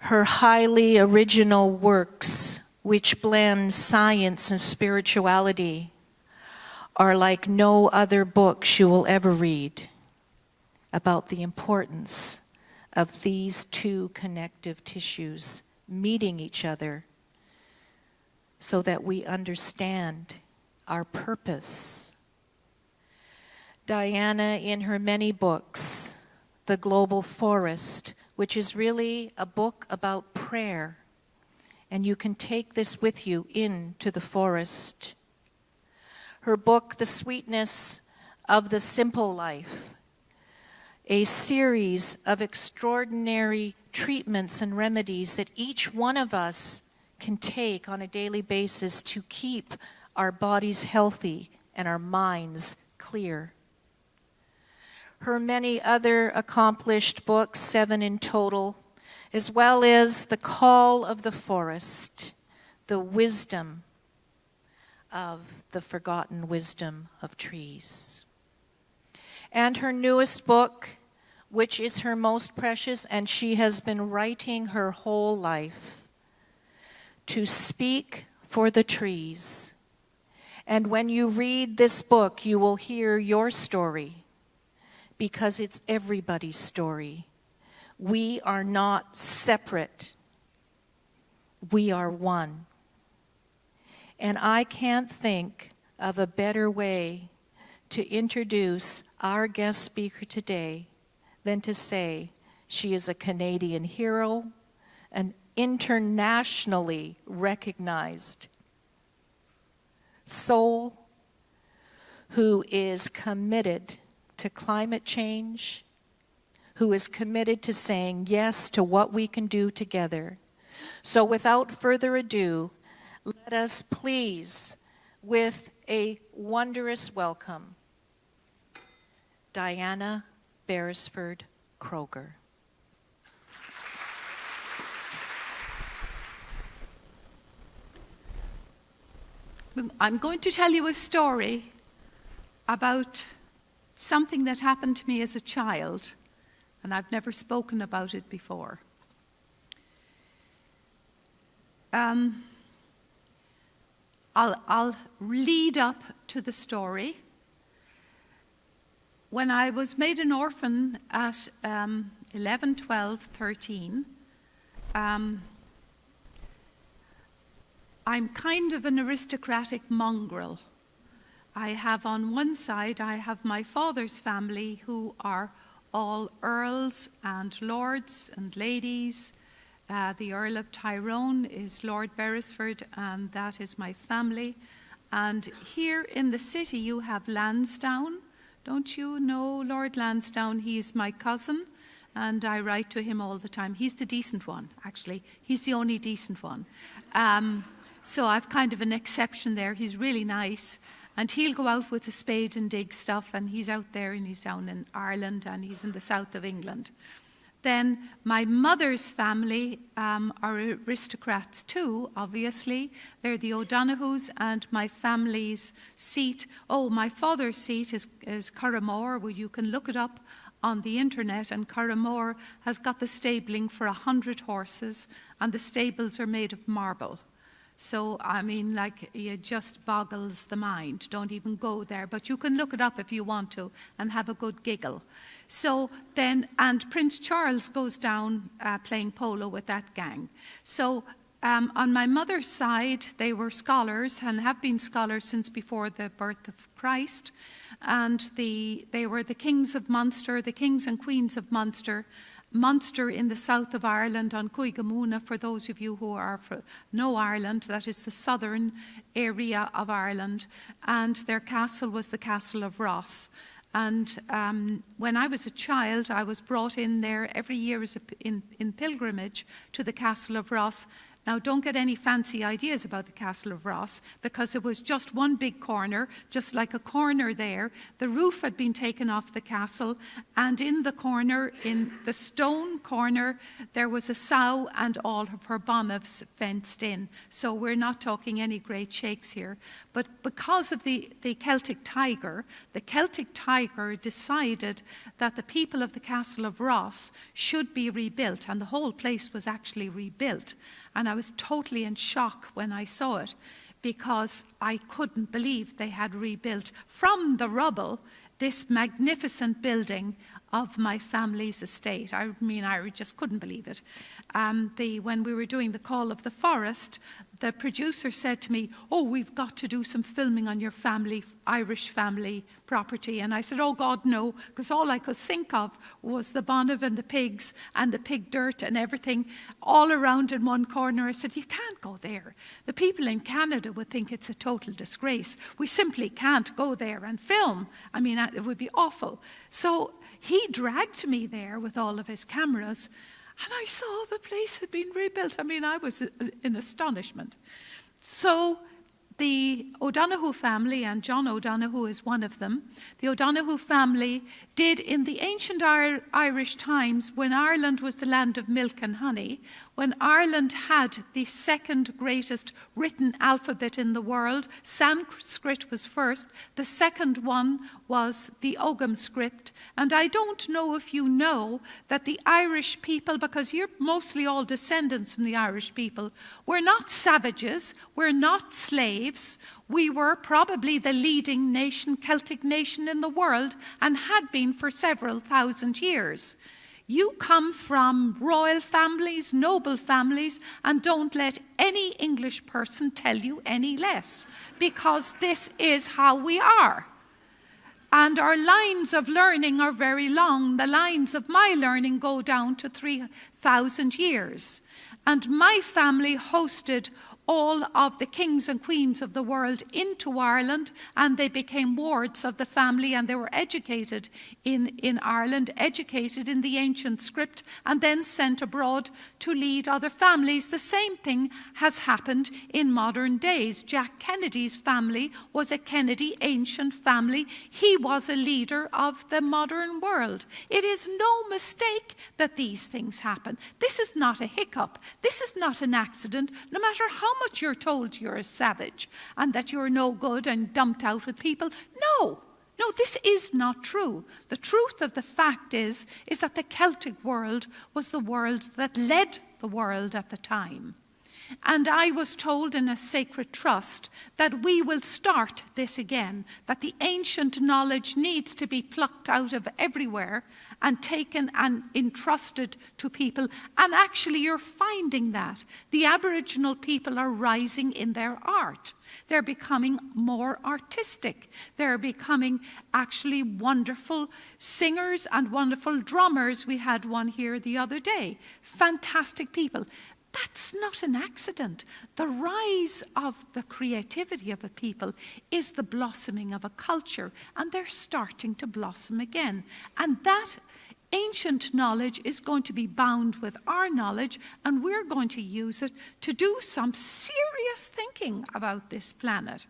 Her highly original works, which blend science and spirituality, are like no other books you will ever read about the importance of these two connective tissues meeting each other so that we understand our purpose. Diana, in her many books, The Global Forest, which is really a book about prayer, and you can take this with you into the forest. Her book, The Sweetness of the Simple Life, a series of extraordinary treatments and remedies that each one of us can take on a daily basis to keep our bodies healthy and our minds clear. Her many other accomplished books, 7 in total, as well as The Call of the Forest, the wisdom of the forgotten wisdom of trees. And her newest book, which is her most precious, and she has been writing her whole life, To Speak for the Trees. And when you read this book, you will hear your story, because it's everybody's story. We are not separate. We are one. And I can't think of a better way to introduce our guest speaker today than to say she is a Canadian hero, an internationally recognized soul who is committed to climate change, who is committed to saying yes to what we can do together. So without further ado, let us please, with a wondrous welcome, Diana Beresford-Kroeger. I'm going to tell you a story about something that happened to me as a child, and I've never spoken about it before. I'll lead up to the story. When I was made an orphan at 11, 12, 13, I'm kind of an aristocratic mongrel. I have on one side, I have my father's family who are all earls and lords and ladies. The Earl of Tyrone is Lord Beresford, and that is my family. And here in the city you have Lansdowne. Don't you know Lord Lansdowne? He's my cousin, and I write to him all the time. He's the decent one, actually. He's the only decent one. So I've kind of an exception there. He's really nice. And he'll go out with a spade and dig stuff, and he's out there, and he's down in Ireland, and he's in the south of England. Then my mother's family are aristocrats too, obviously. They're the O'Donoghus, and my family's seat, my father's seat is Curramore, where you can look it up on the internet, and Curramore has got the stabling for 100 horses, and the stables are made of marble. So, I mean, like, it just boggles the mind. Don't even go there. But you can look it up if you want to and have a good giggle. So then, and Prince Charles goes down playing polo with that gang. So on my mother's side, they were scholars and have been scholars since before the birth of Christ. And they were the kings of Munster, the kings and queens of Munster. Munster in the south of Ireland on Coigamuna, for those of you who know Ireland, that is the southern area of Ireland, and their castle was the Castle of Ross. And when I was a child, I was brought in there every year in pilgrimage to the Castle of Ross. Now, don't get any fancy ideas about the Castle of Ross, because it was just one big corner, just like a corner there. The roof had been taken off the castle, and in the corner, in the stone corner, there was a sow and all of her bonnets fenced in. So we're not talking any great shakes here. But because of the Celtic tiger decided that the people of the Castle of Ross should be rebuilt, and the whole place was actually rebuilt. And I was totally in shock when I saw it, because I couldn't believe they had rebuilt from the rubble this magnificent building of my family's estate. I mean, I just couldn't believe it. When we were doing the Call of the Forest, the producer said to me, "Oh, we've got to do some filming on your family, Irish family property." And I said, "Oh God, no," because all I could think of was the bonnet and the pigs and the pig dirt and everything all around in one corner. I said, "You can't go there. The people in Canada would think it's a total disgrace. We simply can't go there and film. I mean, it would be awful." So he dragged me there with all of his cameras, and I saw the place had been rebuilt. I mean, I was in astonishment. So the O'Donoghue family, and John O'Donoghue is one of them, the O'Donoghue family did in the ancient Irish times, when Ireland was the land of milk and honey, when Ireland had the second greatest written alphabet in the world. Sanskrit was first. The second one was the Ogham script. And I don't know if you know that the Irish people, because you're mostly all descendants from the Irish people, we're not savages, we're not slaves. We were probably the leading nation, Celtic nation in the world, and had been for several thousand years. You come from royal families, noble families, and don't let any English person tell you any less, because this is how we are. And our lines of learning are very long. The lines of my learning go down to 3,000 years. And my family hosted all of the kings and queens of the world into Ireland, and they became wards of the family, and they were educated in Ireland, educated in the ancient script, and then sent abroad to lead other families. The same thing has happened in modern days. Jack Kennedy's family was a Kennedy ancient family. He was a leader of the modern world. It is no mistake that these things happen. This is not a hiccup. This is not an accident, no matter how much you're told you're a savage and that you're no good and dumped out with people. No, this is not true. The truth of the fact is that the Celtic world was the world that led the world at the time. And I was told in a sacred trust that we will start this again, that the ancient knowledge needs to be plucked out of everywhere and taken and entrusted to people. And actually you're finding that. The Aboriginal people are rising in their art. They're becoming more artistic. They're becoming actually wonderful singers and wonderful drummers. We had one here the other day. Fantastic people. That's not an accident. The rise of the creativity of a people is the blossoming of a culture, and they're starting to blossom again. And that ancient knowledge is going to be bound with our knowledge, and we're going to use it to do some serious thinking about this planet.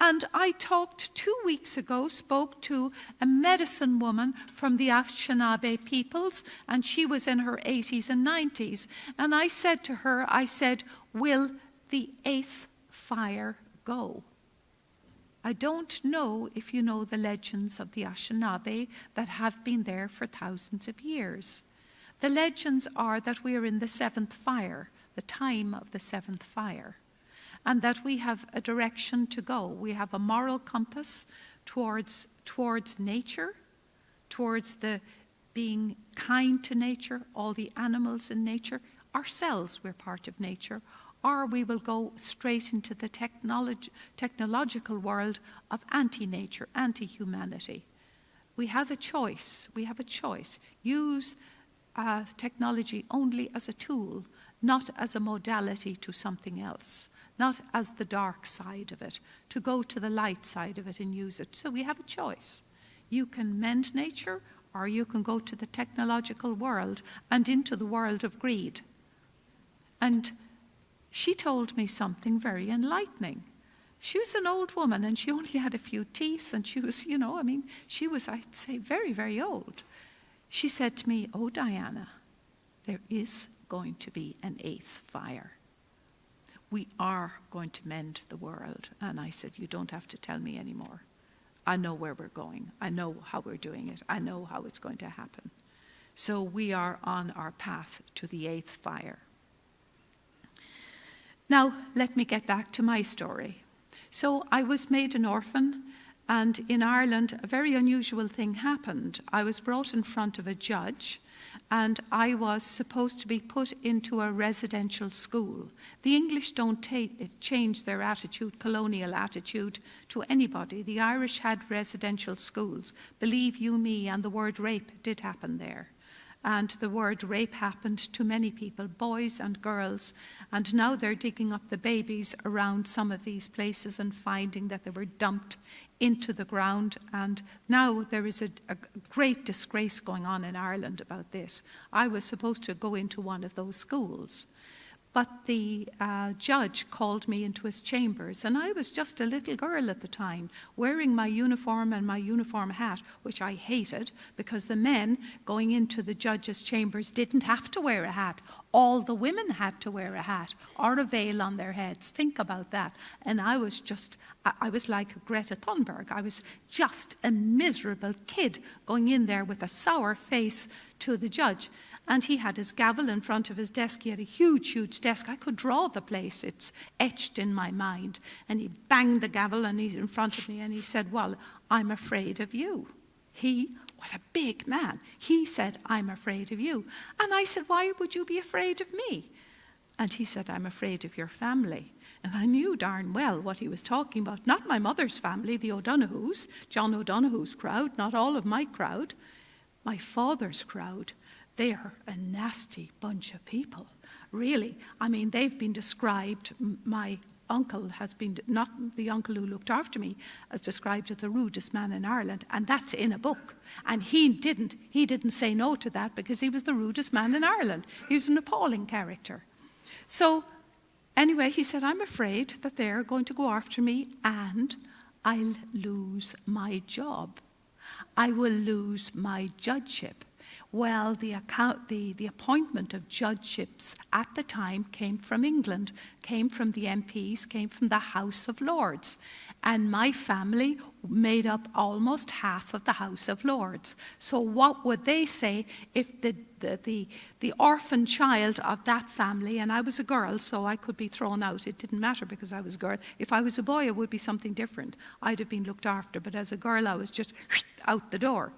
And I talked 2 weeks ago, spoke to a medicine woman from the Anishinaabe peoples, and she was in her 80s and 90s. And I said to her, will the 8th fire go? I don't know if you know the legends of the Anishinaabe that have been there for thousands of years. The legends are that we are in the 7th fire, the time of the 7th fire, and that we have a direction to go. We have a moral compass towards nature, towards the being kind to nature, all the animals in nature. Ourselves, we're part of nature. Or we will go straight into the technological world of anti-nature, anti-humanity. We have a choice. We have a choice. Use technology only as a tool, not as a modality to something else, not as the dark side of it, to go to the light side of it and use it. So we have a choice. You can mend nature, or you can go to the technological world and into the world of greed. And she told me something very enlightening. She was an old woman, and she only had a few teeth, and she was, she was, I'd say, very, very old. She said to me, "Oh, Diana, there is going to be an eighth fire. We are going to mend the world." And I said, "You don't have to tell me anymore. I know where we're going. I know how we're doing it. I know how it's going to happen." So we are on our path to the eighth fire. Now, let me get back to my story. So I was made an orphan, and in Ireland, a very unusual thing happened. I was brought in front of a judge, and I was supposed to be put into a residential school. The English don't change their attitude, colonial attitude, to anybody. The Irish had residential schools. Believe you me, and the word rape did happen there. And the word rape happened to many people, boys and girls. And now they're digging up the babies around some of these places and finding that they were dumped into the ground. And now there is a great disgrace going on in Ireland about this. I was supposed to go into one of those schools. But the judge called me into his chambers, and I was just a little girl at the time, wearing my uniform and my uniform hat, which I hated, because the men going into the judge's chambers didn't have to wear a hat. All the women had to wear a hat or a veil on their heads. Think about that. And I was like Greta Thunberg. I was just a miserable kid going in there with a sour face to the judge. And he had his gavel in front of his desk. He had a huge, huge desk. I could draw the place. It's etched in my mind. And he banged the gavel in front of me, and he said, "Well, I'm afraid of you." He was a big man. He said, "I'm afraid of you." And I said, "Why would you be afraid of me?" And he said, "I'm afraid of your family." And I knew darn well what he was talking about. Not my mother's family, the O'Donohues, John O'Donohue's crowd, not all of my crowd. My father's crowd. They are a nasty bunch of people, really. I mean, they've been described, my uncle has been, not the uncle who looked after me, as described as the rudest man in Ireland, and that's in a book. And he didn't say no to that, because he was the rudest man in Ireland. He was an appalling character. So anyway, he said, "I'm afraid that they're going to go after me, and I'll lose my job. I will lose my judgeship." Well, the appointment of judgeships at the time came from England, came from the MPs, came from the House of Lords. And my family made up almost half of the House of Lords. So what would they say if the orphan child of that family, and I was a girl, so I could be thrown out. It didn't matter because I was a girl. If I was a boy, it would be something different. I'd have been looked after. But as a girl, I was just out the door.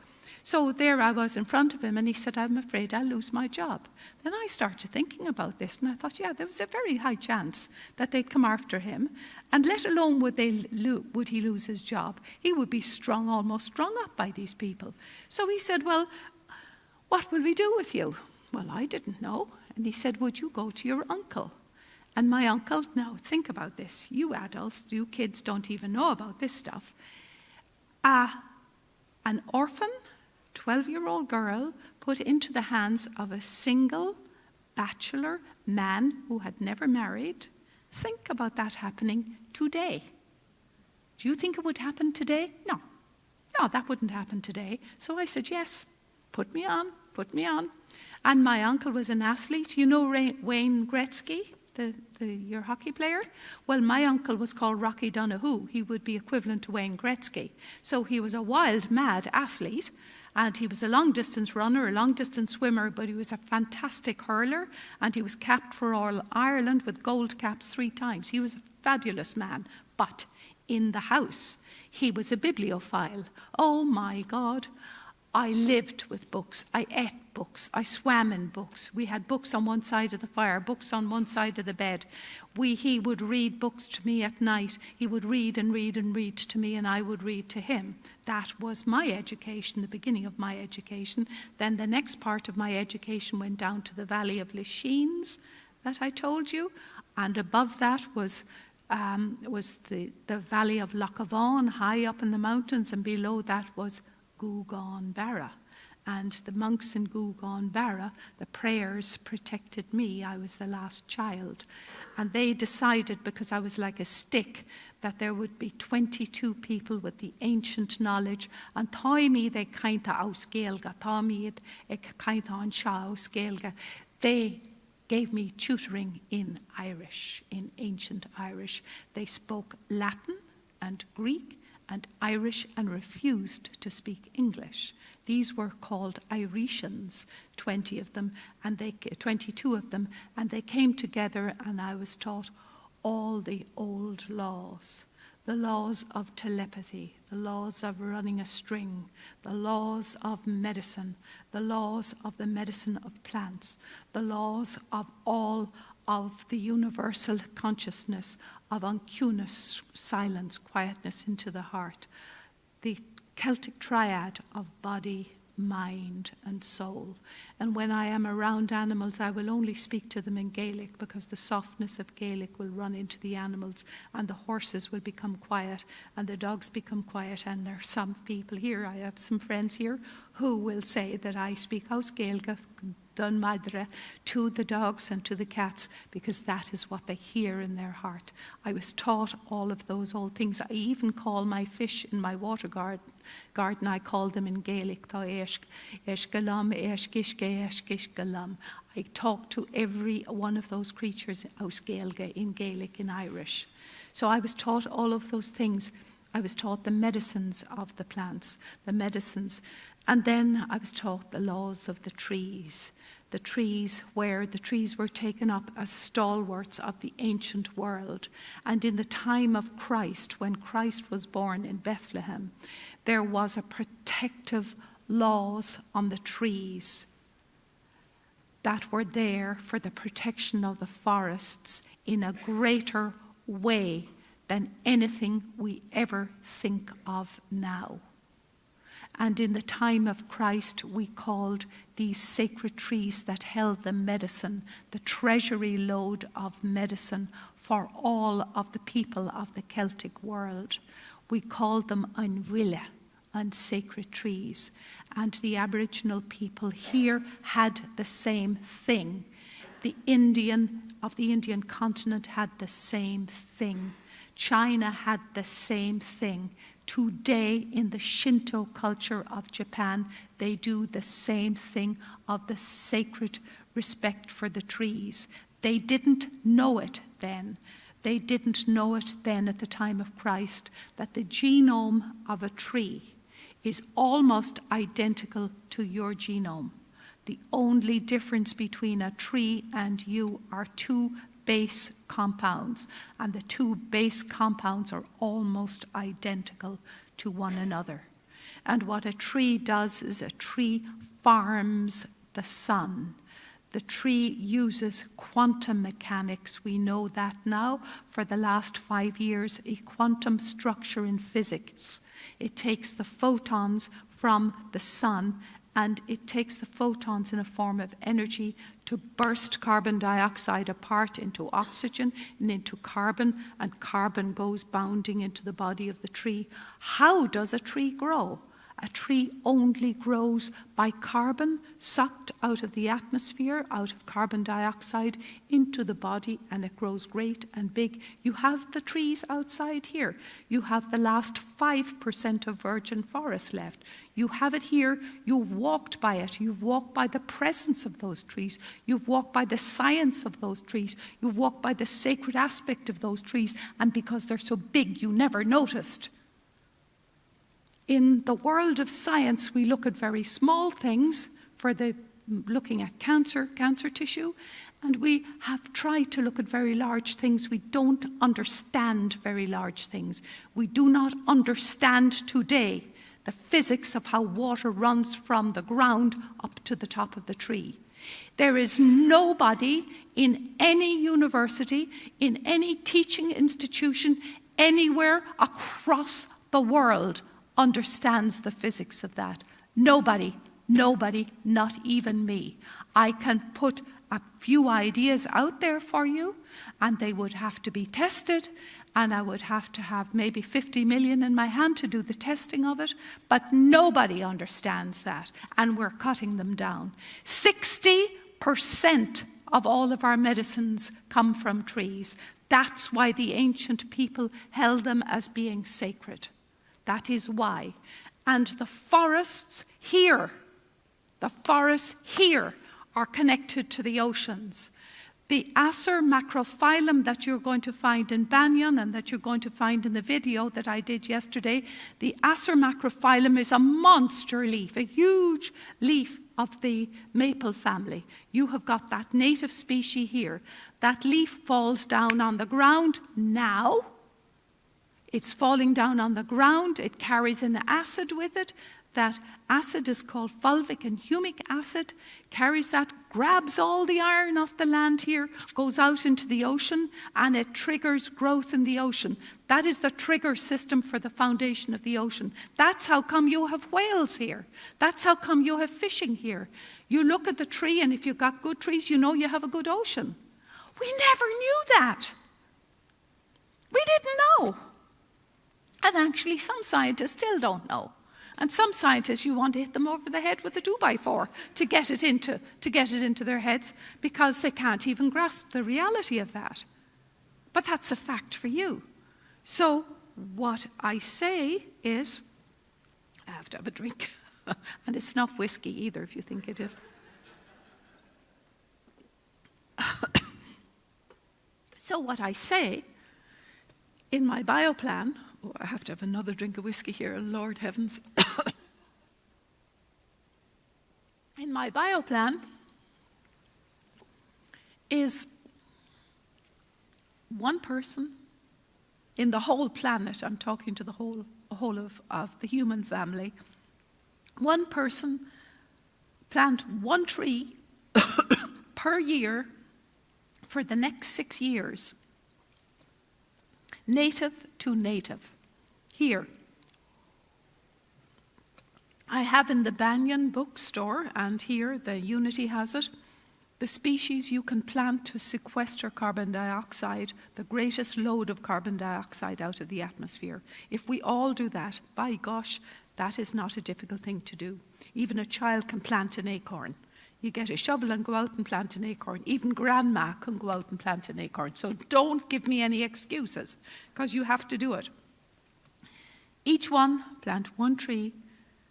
So there I was in front of him, and he said, "I'm afraid I'll lose my job." Then I started thinking about this, and I thought, yeah, there was a very high chance that they'd come after him, and let alone would he lose his job. He would be almost strung up by these people. So he said, "Well, what will we do with you?" Well, I didn't know. And he said, "Would you go to your uncle?" And my uncle, now think about this. You adults, you kids don't even know about this stuff. An orphan, 12-year-old girl put into the hands of a single bachelor man who had never married. Think about that happening today. Do you think it would happen today? No, that wouldn't happen today. So I said, "Yes, put me on. And my uncle was an athlete. You know Wayne Gretzky, your hockey player? Well, my uncle was called Rocky Donoghue. He would be equivalent to Wayne Gretzky. So he was a wild, mad athlete. And he was a long-distance runner, a long-distance swimmer, but he was a fantastic hurler, and he was capped for all Ireland with gold caps 3 times. He was a fabulous man. But in the house, he was a bibliophile. Oh, my God. I lived with books. I ate books. I swam in books. We had books on one side of the fire, books on one side of the bed. He would read books to me at night. He would read and read and read to me, and I would read to him. That was my education, the beginning of my education. Then the next part of my education went down to the valley of Lisheens that I told you, and above that was the valley of Loch high up in the mountains, and below that was Ogham. And the monks in Gugan Barra, the prayers protected me. I was the last child. And they decided, because I was like a stick, that there would be 22 people with the ancient knowledge. And táimi they kainta aus Gaelga, táimi it kainta an sha aus Gaelga. They gave me tutoring in Irish, in ancient Irish. They spoke Latin and Greek and Irish and refused to speak English. These were called Irishans, 20 of them, and 22 of them, and they came together, and I was taught all the old laws, the laws of telepathy, the laws of running a string, the laws of medicine, the laws of the medicine of plants, the laws of all of the universal consciousness of uncunous silence, quietness into the heart, the Celtic triad of body, mind, and soul. And when I am around animals, I will only speak to them in Gaelic, because the softness of Gaelic will run into the animals, and the horses will become quiet, and the dogs become quiet. And there are some people here, I have some friends here, who will say that I speak Aus Gaeilge, Dun Madre, to the dogs and to the cats, because that is what they hear in their heart. I was taught all of those old things. I even call my fish in my water garden, I call them in Gaelic. I talk to every one of those creatures Aus Gaeilge, in Gaelic, in Irish. So I was taught all of those things. I was taught the medicines of the plants, the medicines. And then I was taught the laws of the trees, where the trees were taken up as stalwarts of the ancient world. And in the time of Christ, when Christ was born in Bethlehem, there was a protective laws on the trees that were there for the protection of the forests in a greater way than anything we ever think of now. And in the time of Christ, we called these sacred trees that held the medicine, the treasury load of medicine for all of the people of the Celtic world. We called them Anhuile, and sacred trees. And the Aboriginal people here had the same thing. The Indian continent had the same thing. China had the same thing. Today, in the Shinto culture of Japan, they do the same thing of the sacred respect for the trees. They didn't know it then. They didn't know it then at the time of Christ, that the genome of a tree is almost identical to your genome. The only difference between a tree and you are two base compounds, and the two base compounds are almost identical to one another. And what a tree does is a tree farms the sun. The tree uses quantum mechanics. We know that now for the last 5 years, a quantum structure in physics. It takes the photons from the sun, and it takes the photons in a form of energy to burst carbon dioxide apart into oxygen and into carbon, and carbon goes bounding into the body of the tree. How does a tree grow? A tree only grows by carbon sucked out of the atmosphere, out of carbon dioxide into the body, and it grows great and big. You have the trees outside here. You have the last 5% of virgin forest left. You have it here. You've walked by it. You've walked by the presence of those trees. You've walked by the science of those trees. You've walked by the sacred aspect of those trees. And because they're so big, you never noticed. In the world of science, we look at very small things for looking at cancer tissue, and we have tried to look at very large things. We don't understand very large things. We do not understand today the physics of how water runs from the ground up to the top of the tree. There is nobody in any university, in any teaching institution, anywhere across the world understands the physics of that. Nobody, not even me. I can put a few ideas out there for you, and they would have to be tested, and I would have to have maybe 50 million in my hand to do the testing of it, but nobody understands that, and we're cutting them down. 60% of all of our medicines come from trees. That's why the ancient people held them as being sacred. That is why. And the forests here are connected to the oceans. The Acer macrophyllum that you're going to find in banyan and that you're going to find in the video that I did yesterday, the Acer macrophyllum is a monster leaf, a huge leaf of the maple family. You have got that native species here. That leaf falls down on the ground now. It's falling down on the ground. It carries an acid with it. That acid is called fulvic and humic acid, carries that, grabs all the iron off the land here, goes out into the ocean, and it triggers growth in the ocean. That is the trigger system for the foundation of the ocean. That's how come you have whales here. That's how come you have fishing here. You look at the tree, and if you've got good trees, you know you have a good ocean. We never knew that. We didn't know. And actually, some scientists still don't know. And some scientists, you want to hit them over the head with a 2x4 to get it into their heads, because they can't even grasp the reality of that. But that's a fact for you. So what I say is, I have to have a drink. And it's not whiskey either, if you think it is. So what I say in my bioplan, oh, I have to have another drink of whiskey here, Lord heavens. In my bioplan is one person in the whole planet, I'm talking to the whole of the human family, one person plant one tree per year for the next 6 years. Native to native. Here. I have in the Banyan bookstore, and here the Unity has it, the species you can plant to sequester carbon dioxide, the greatest load of carbon dioxide out of the atmosphere. If we all do that, by gosh, that is not a difficult thing to do. Even a child can plant an acorn. You get a shovel and go out and plant an acorn. Even grandma can go out and plant an acorn. So don't give me any excuses, because you have to do it. Each one, plant one tree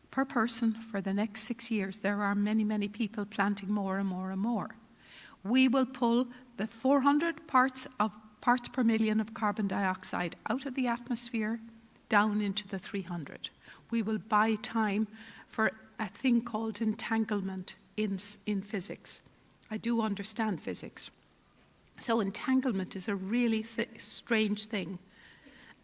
per person for the next 6 years. There are many, many people planting more and more and more. We will pull the 400 parts per million of carbon dioxide out of the atmosphere down into the 300. We will buy time for a thing called entanglement in physics. I do understand physics. So entanglement is a really strange thing.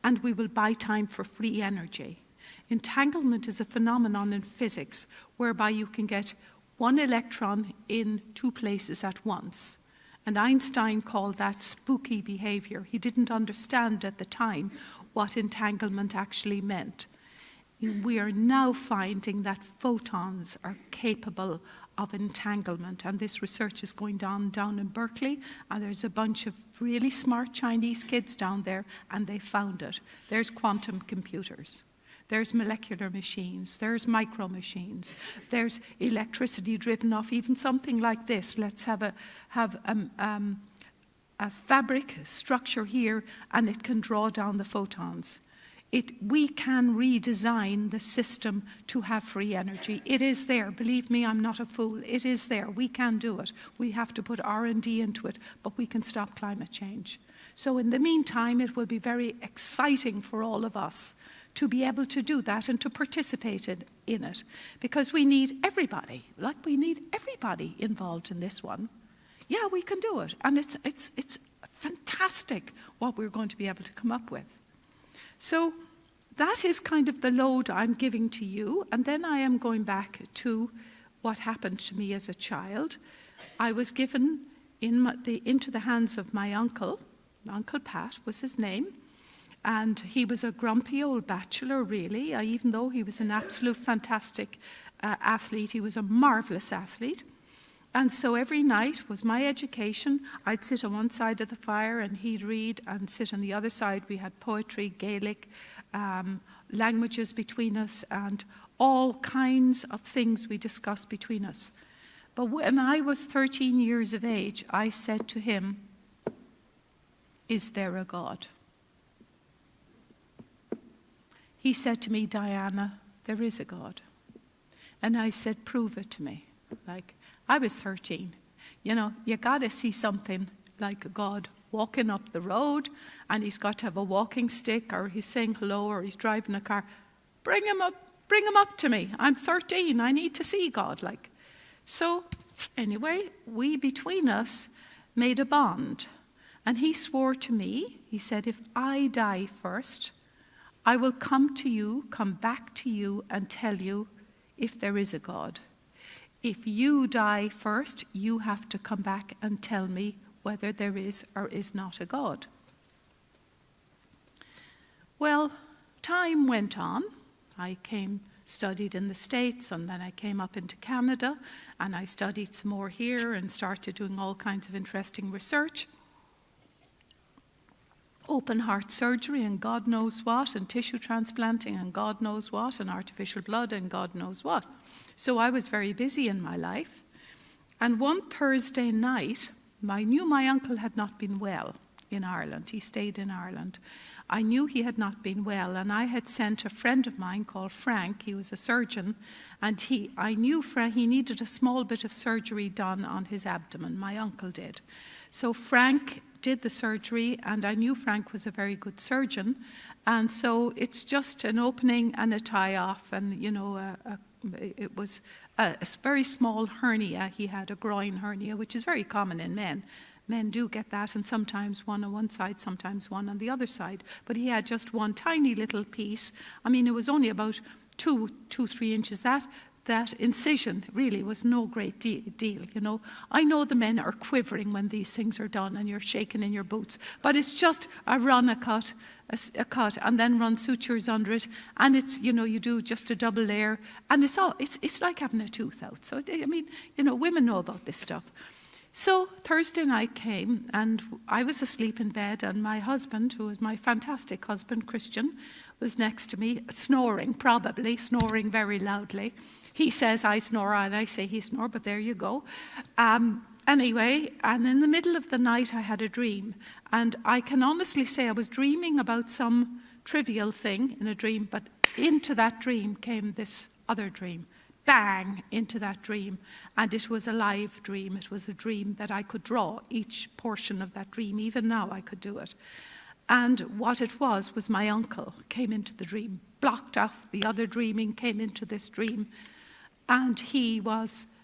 And we will buy time for free energy. Entanglement is a phenomenon in physics whereby you can get one electron in two places at once. And Einstein called that spooky behavior. He didn't understand at the time what entanglement actually meant. We are now finding that photons are capable of entanglement, and this research is going down in Berkeley, and there's a bunch of really smart Chinese kids down there, and they found it. There's quantum computers. There's molecular machines, there's micro machines, there's electricity driven off even something like this. Let's have a fabric structure here, and it can draw down the photons. We can redesign the system to have free energy. It is there. Believe me, I'm not a fool. It is there. We can do it. We have to put R&D into it, but we can stop climate change. So in the meantime, it will be very exciting for all of us to be able to do that and to participate in it, because we need everybody. We need everybody involved in this one. Yeah, we can do it, and it's fantastic what we're going to be able to come up with. So that is kind of the load I'm giving to you, and then I am going back to what happened to me as a child. I was given into the hands of my uncle. Uncle Pat was his name. And he was a grumpy old bachelor, really. Even though he was an absolute fantastic athlete, he was a marvelous athlete. And so every night was my education. I'd sit on one side of the fire and he'd read, and sit on the other side. We had poetry, Gaelic, languages between us, and all kinds of things we discussed between us. But when I was 13 years of age, I said to him, "Is there a God?" He said to me, "Diana, there is a God." And I said, "Prove it to me." Like, I was 13. You know, you got to see something like a God walking up the road, and he's got to have a walking stick, or he's saying hello, or he's driving a car. Bring him up to me. I'm 13. I need to see God. Like, so anyway, we between us made a bond. And he swore to me, he said, "If I die first, I will come back to you and tell you if there is a God. If you die first, you have to come back and tell me whether there is or is not a God." Well, time went on. I studied in the States, and then I came up into Canada, and I studied some more here and started doing all kinds of interesting research. Open heart surgery and God knows what, and tissue transplanting and God knows what, and artificial blood and God knows what. So I was very busy in my life. And one Thursday night, I knew my uncle had not been well in Ireland. He stayed in Ireland. I knew he had not been well, and I had sent a friend of mine called Frank. He was a surgeon, and I knew he needed a small bit of surgery done on his abdomen. My uncle did. So Frank did the surgery, and I knew Frank was a very good surgeon. And so it's just an opening and a tie-off, and, you know, it was a very small hernia. He had a groin hernia, which is very common in men. Men do get that, and sometimes one on one side, sometimes one on the other side. But he had just one tiny little piece. I mean, it was only about 3 inches. That incision really was no great deal, you know. I know the men are quivering when these things are done and you're shaking in your boots, but it's just a cut, and then run sutures under it, and it's, you know, you do just a double layer, and it's like having a tooth out. So, I mean, you know, women know about this stuff. So Thursday night came, and I was asleep in bed, and my husband, who was my fantastic husband, Christian, was next to me, snoring very loudly. He says I snore, and I say he snore, but there you go. Anyway, and in the middle of the night I had a dream, and I can honestly say I was dreaming about some trivial thing in a dream, but into that dream came this other dream. Bang, into that dream, and it was a live dream. It was a dream that I could draw each portion of that dream. Even now I could do it. And what it was my uncle came into the dream, blocked off the other dreaming, came into this dream, and he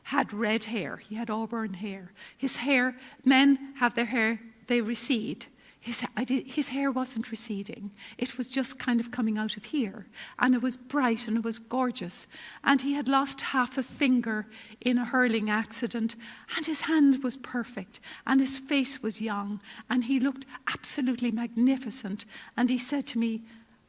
had red hair. He had auburn hair. His hair, men have their hair, they recede. His hair wasn't receding. It was just kind of coming out of here. And it was bright and it was gorgeous. And he had lost half a finger in a hurling accident. And his hand was perfect. And his face was young. And he looked absolutely magnificent. And he said to me,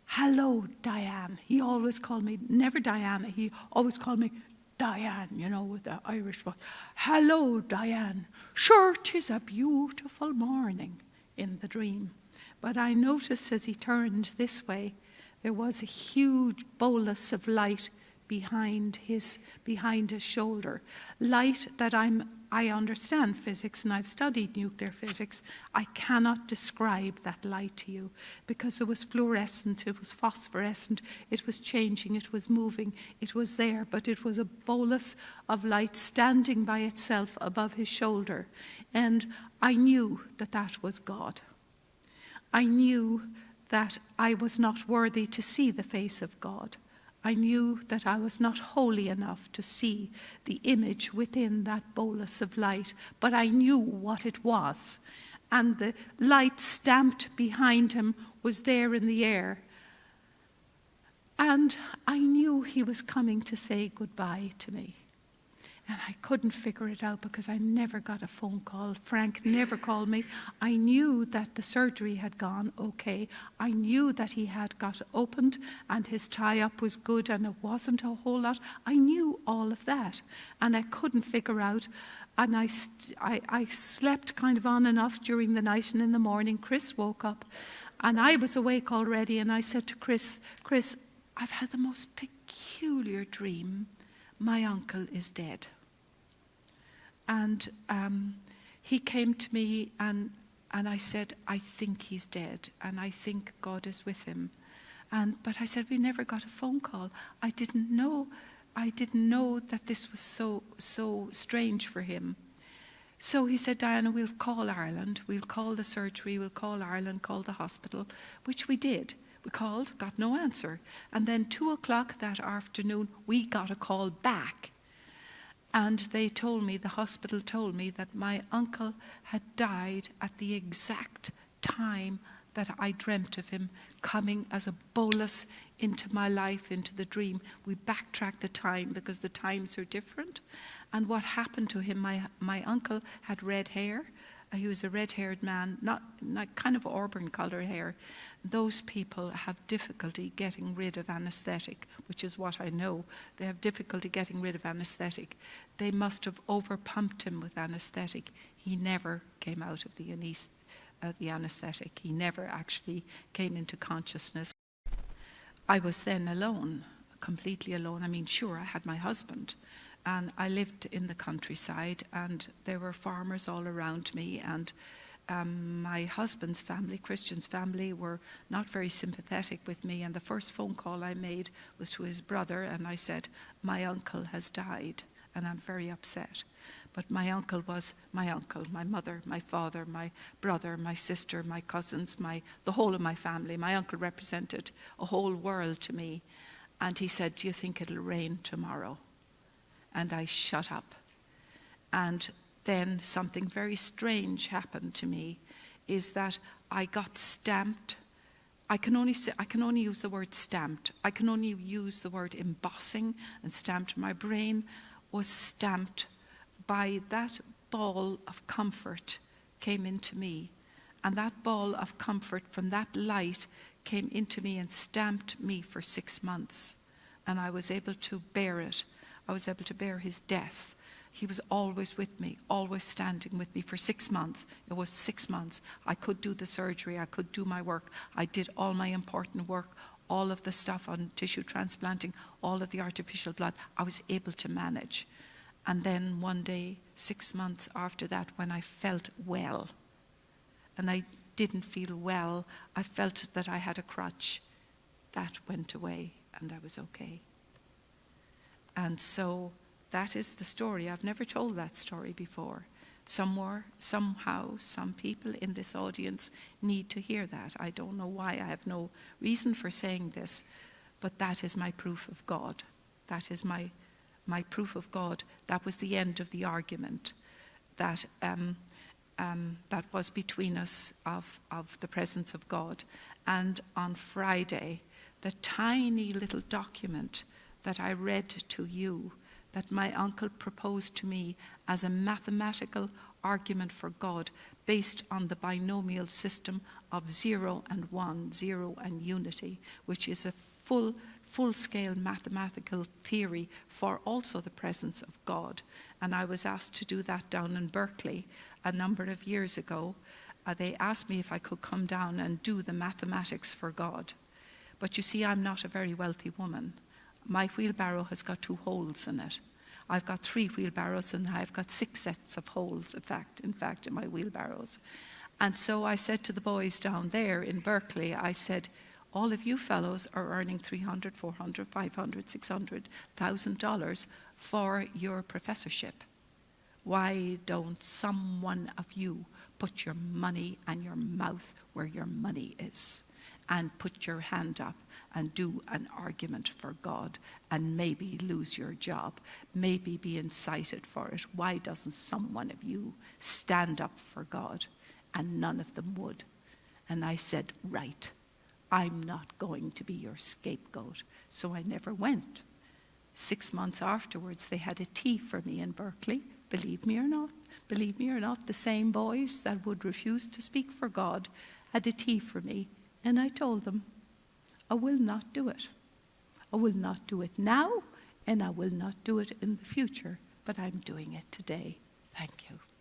"Hello, Diane." He always called me, never Diana, he always called me Diane, you know, with the Irish voice. "Hello, Diane. Sure, 'tis a beautiful morning," in the dream. But I noticed as he turned this way, there was a huge bolus of light behind his shoulder. Light that I understand physics, and I've studied nuclear physics. I cannot describe that light to you, because it was fluorescent, it was phosphorescent, it was changing, it was moving, it was there, but it was a bolus of light standing by itself above his shoulder. And I knew that that was God. I knew that I was not worthy to see the face of God. I knew that I was not holy enough to see the image within that bolus of light, but I knew what it was. And the light stamped behind him was there in the air. And I knew he was coming to say goodbye to me. And I couldn't figure it out because I never got a phone call. Frank never called me. I knew that the surgery had gone okay. I knew that he had got opened and his tie-up was good and it wasn't a whole lot. I knew all of that. And I couldn't figure out And I slept kind of on and off during the night, and in the morning Chris woke up and I was awake already, and I said to Chris, I've had the most peculiar dream. My uncle is dead. And he came to me and I said, I think he's dead and I think God is with him. But I said, we never got a phone call. I didn't know that this was so strange for him. So he said, Diana, we'll call Ireland. We'll call the surgery. We'll call Ireland, call the hospital, which we did. We called, got no answer. And then 2:00 that afternoon, we got a call back. And they told me, the hospital told me, that my uncle had died at the exact time that I dreamt of him coming as a bolus into my life, into the dream. We backtracked the time because the times are different. And what happened to him, my uncle had red hair. He was a red-haired man, not kind of auburn color hair. Those people have difficulty getting rid of anesthetic, which is what I know. They have difficulty getting rid of anesthetic. They must have overpumped him with anesthetic. He never came out of the anesthetic. He never actually came into consciousness. I was then alone, completely alone. I mean, sure, I had my husband, and I lived in the countryside, and there were farmers all around me, and my husband's family, Christian's family, were not very sympathetic with me, and the first phone call I made was to his brother, and I said, my uncle has died, and I'm very upset. But my uncle was my uncle, my mother, my father, my brother, my sister, my cousins, the whole of my family. My uncle represented a whole world to me. And he said, do you think it'll rain tomorrow? And I shut up. And then something very strange happened to me, is that I got stamped. I can only use the word stamped. I can only use the word embossing and stamped. My brain was stamped by that ball of comfort came into me. And that ball of comfort from that light came into me and stamped me for 6 months. And I was able to bear it. I was able to bear his death. He was always with me, always standing with me for 6 months. It was 6 months. I could do the surgery. I could do my work. I did all my important work, all of the stuff on tissue transplanting, all of the artificial blood. I was able to manage. And then one day, 6 months after that, when I felt well, and I didn't feel well, I felt that I had a crutch. That went away, and I was okay. And so that is the story. I've never told that story before. Somewhere, somehow, some people in this audience need to hear that. I don't know why. I have no reason for saying this, but that is my proof of God. That is my proof of God. That was the end of the argument that was between us of the presence of God. And on Friday, the tiny little document that I read to you, that my uncle proposed to me as a mathematical argument for God based on the binomial system of 0 and 1, 0 and unity, which is a full-scale mathematical theory for also the presence of God. And I was asked to do that down in Berkeley a number of years ago. They asked me if I could come down and do the mathematics for God. But you see, I'm not a very wealthy woman. My wheelbarrow has got 2 holes in it. I've got 3 wheelbarrows, and I've got 6 sets of holes, in fact, in my wheelbarrows. And so I said to the boys down there in Berkeley, I said, all of you fellows are earning $300, $400, $500, $600,000 for your professorship. Why don't some one of you put your money and your mouth where your money is, and put your hand up and do an argument for God, and maybe lose your job, maybe be incited for it? Why doesn't some one of you stand up for God? And none of them would. And I said, right, I'm not going to be your scapegoat. So I never went. 6 months afterwards, they had a tea for me in Berkeley. Believe me or not, the same boys that would refuse to speak for God had a tea for me. And I told them, I will not do it. I will not do it now, and I will not do it in the future, but I'm doing it today. Thank you.